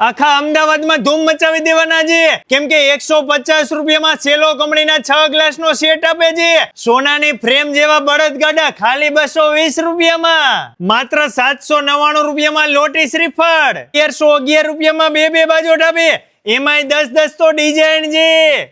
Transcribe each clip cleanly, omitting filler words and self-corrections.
આખા અમદાવાદમાં ધૂમ મચાવી દેવાના છે, કેમ કે 150 રૂપિયામાં સેલો કંપનીના 6 ગ્લાસનો સેટ આપે છે. સોનાની ફ્રેમ જેવા બળદગાડા ખાલી 220 રૂપિયામાં. માત્ર 799 રૂપિયામાં લોટી શ્રીફળ. 1311 રૂપિયામાં બે બાજોટ આપે. એમાંય 10 તો ડિઝાઇન છે.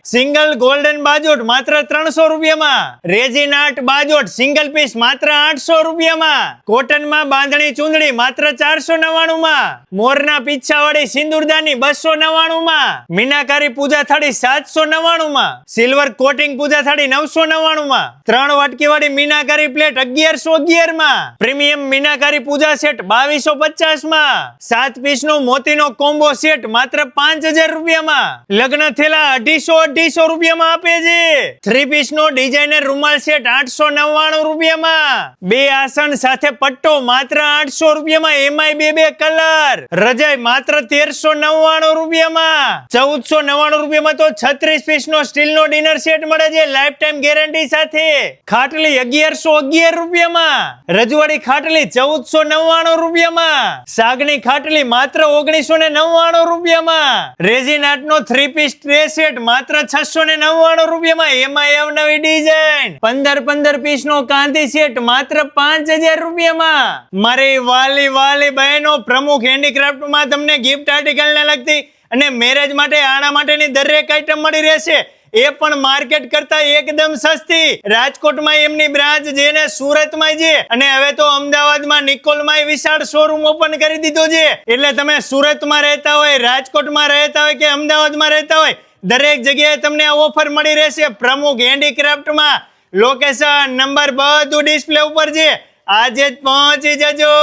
સિંગલ ગોલ્ડન બાજોટ માત્ર 300 રૂપિયામાં. રેઝિન આર્ટ બાજોટ સિંગલ પીસ માત્ર 800 રૂપિયામાં. કોટનમાં બાંધણી ચૂંદડી માત્ર 499 માં. મોરના પીછાવાળી સિંદૂરદાની 299 માં. મીનાકારી પૂજા થાળી 799 માં. સિલ્વર કોટિંગ પૂજા થાળી 999 માં. 3 વાટકીવાળી મીનાકારી પ્લેટ 1111 માં. પ્રીમિયમ મીનાકારી પૂજા સેટ 2250 માં. 7 પીસનો મોતીનો કોમ્બો સેટ માત્ર 5000 રૂપિયામાં. લગ્ન થેલા 250 રૂપિયામાં આપે છે. 3 પીસનો ડિઝાઇનર રૂમાલ સેટ 899 રૂપિયામાં. 2 આસન સાથે પટ્ટો માત્ર 800 રૂપિયામાં. એમાંય બે કલર. રજાઈ માત્ર 1399 રૂપિયામાં. 1499 રૂપિયામાં તો 36 પીસનો સ્ટીલનો ડિનર સેટ મળે છે લાઈફ ટાઈમ ગેરંટી સાથે. ખાટલી 1111 રૂપિયામાં. રજવાડી ખાટલી 1499 રૂપિયામાં. સાગની ખાટલી માત્ર 1999 રૂપિયામાં. રેઝિન આર્ટનો 3 પીસ ટ્રે સેટ માત્ર 699 રૂપિયામાં. એમાં અવનવી ડિઝાઇન. 15 પીસનો કાંધી સેટ માત્ર 5000 રૂપિયામાં. મારી વાલી બહેનો, પ્રમુખ હેન્ડીક્રાફ્ટમાં તમને ગિફ્ટ આર્ટિકલને લગતી અને મેરેજ માટે આણા માટેની દરેક આઈટમ મળી રહેશે, એ પણ માર્કેટ કરતા એકદમ સસ્તી. રાજકોટમાં એમની બ્રાન્ચ છે ને સુરતમાં છે, અને હવે તો અમદાવાદમાં નિકોલમાં વિશાળ શોરૂમ ઓપન કરી દીધો છે. એટલે તમે સુરતમાં રહેતા હોય, રાજકોટમાં રહેતા હોય કે અમદાવાદમાં રહેતા હોય, દરેક જગ્યાએ તમને આ ઓફર મળી રહેશે. પ્રમુખ હેન્ડીક્રાફ્ટમાં લોકેશન, નંબર બધું ડિસ્પ્લે ઉપર છે. આજે જ પહોંચી જજો.